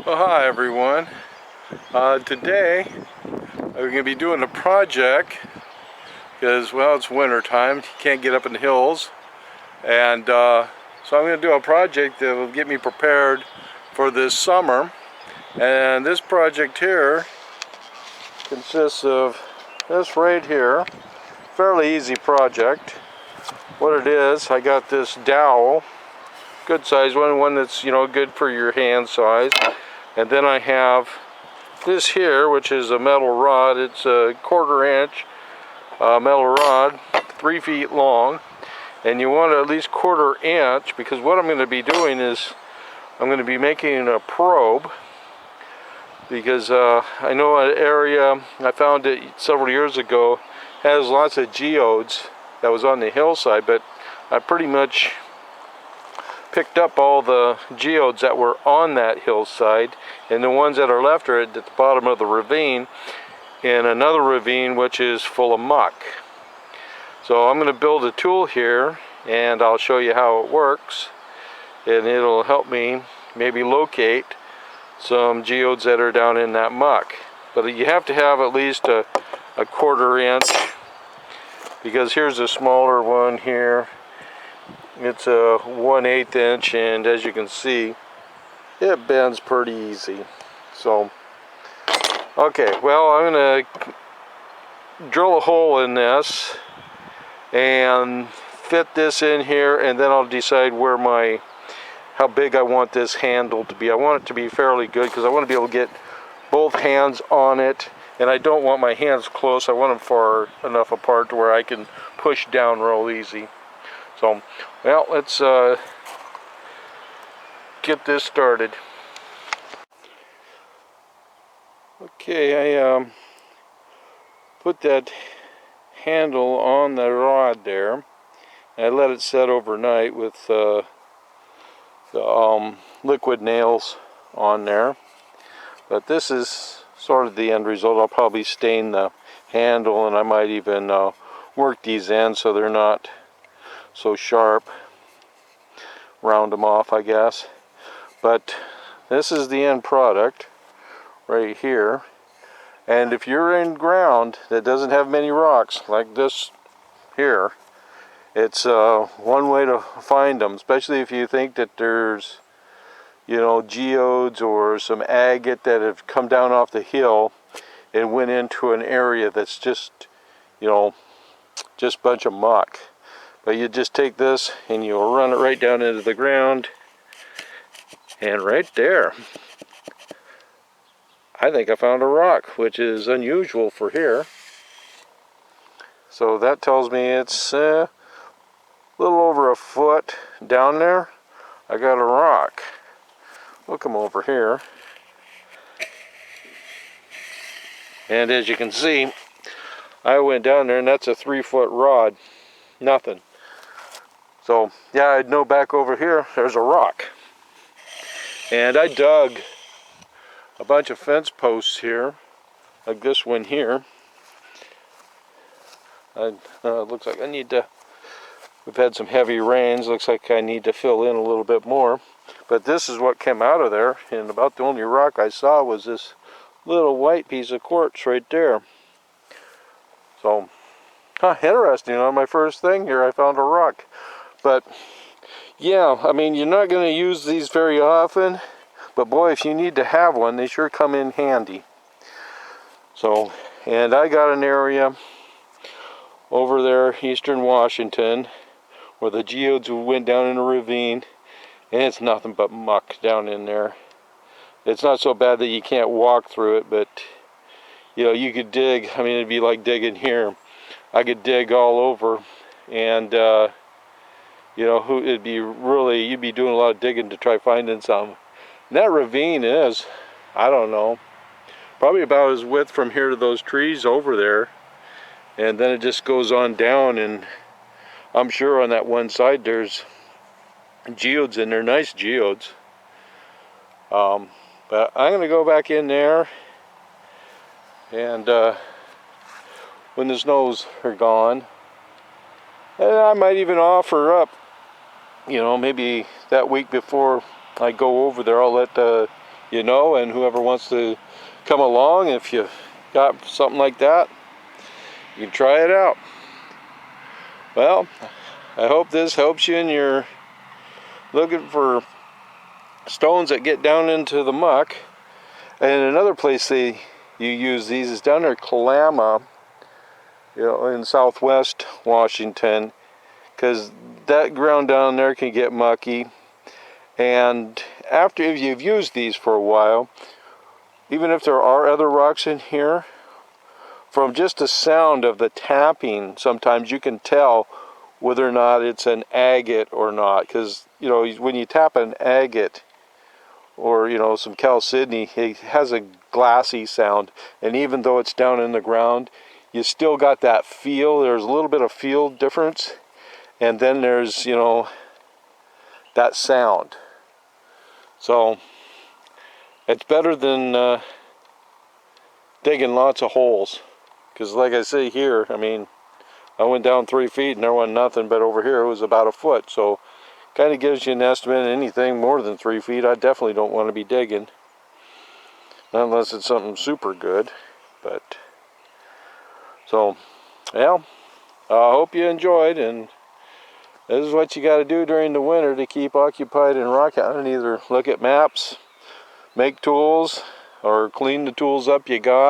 Well, hi everyone. Today we're going to be doing a project because, well, it's winter time. You can't get up in the hills, and so I'm going to do a project that will get me prepared for this summer. And this project here consists of this right here. Fairly easy project. What it is, I got this dowel, good size one that's, you know, good for your hand size. And then I have this here, which is a metal rod. It's a 1/4 inch metal rod, 3 feet long, and you want at least 1/4 inch, because what I'm going to be doing is I'm going to be making a probe, because I know an area, I found it several years ago, has lots of geodes that was on the hillside, but I pretty much picked up all the geodes that were on that hillside, and the ones that are left are at the bottom of the ravine, in another ravine which is full of muck. So I'm going to build a tool here, and I'll show you how it works, and it'll help me maybe locate some geodes that are down in that muck. But you have to have at least a 1/4 inch, because here's a smaller one here. It's a 1/8 inch, and as you can see, it bends pretty easy. So, okay, well, I'm going to drill a hole in this and fit this in here, and then I'll decide how big I want this handle to be. I want it to be fairly good, because I want to be able to get both hands on it, and I don't want my hands close. I want them far enough apart to where I can push down real easy. So, well, let's get this started. Okay, I put that handle on the rod there. I let it set overnight with the liquid nails on there. But this is sort of the end result. I'll probably stain the handle, and I might even work these ends so they're not so sharp. Round them off, I guess. But this is the end product right here. And if you're in ground that doesn't have many rocks like this here, it's one way to find them, especially if you think that there's, you know, geodes or some agate that have come down off the hill and went into an area that's just, you know, just a bunch of muck. But you just take this and you'll run it right down into the ground, and right there, I think I found a rock, which is unusual for here. So that tells me it's a little over a foot down there. I got a rock. We'll come over here, and as you can see, I went down there, and that's a 3-foot rod. Nothing. So yeah, I'd know back over here there's a rock. And I dug a bunch of fence posts here, like this one here. Looks like I need to, we've had some heavy rains, looks like I need to fill in a little bit more. But this is what came out of there, and about the only rock I saw was this little white piece of quartz right there. So, interesting, on my first thing here I found a rock. But yeah, I mean, you're not going to use these very often, but boy, if you need to have one, they sure come in handy. So, and I got an area over there, eastern Washington, where the geodes went down in a ravine, and it's nothing but muck down in there. It's not so bad that you can't walk through it, but you know, you could dig. I mean, it'd be like digging here. I could dig all over, and you know, it'd be really, you'd be doing a lot of digging to try finding some. And that ravine is, I don't know, probably about as width from here to those trees over there, and then it just goes on down, and I'm sure on that one side there's geodes in there, nice geodes. But I'm going to go back in there, and when the snows are gone, and I might even offer up, you know, maybe that week before I go over there, I'll let you know, and whoever wants to come along, if you got something like that, you can try it out. Well, I hope this helps you in your looking for stones that get down into the muck. And another place you use these is down there, Kalama, you know, in southwest Washington, because that ground down there can get mucky. And after, if you've used these for a while, even if there are other rocks in here, from just the sound of the tapping, sometimes you can tell whether or not it's an agate or not. Because, you know, when you tap an agate, or, you know, some chalcedony, it has a glassy sound. And even though it's down in the ground, you still got that feel. There's a little bit of feel difference. And then there's, you know, that sound. So it's better than digging lots of holes. Because like I say here, I mean, I went down 3 feet and there wasn't nothing, but over here it was about a foot. So kind of gives you an estimate. Anything more than 3 feet, I definitely don't want to be digging. Unless it's something super good. But, so, well, I hope you enjoyed, and this is what you got to do during the winter to keep occupied in rock hunting. Either look at maps, make tools, or clean the tools up you got.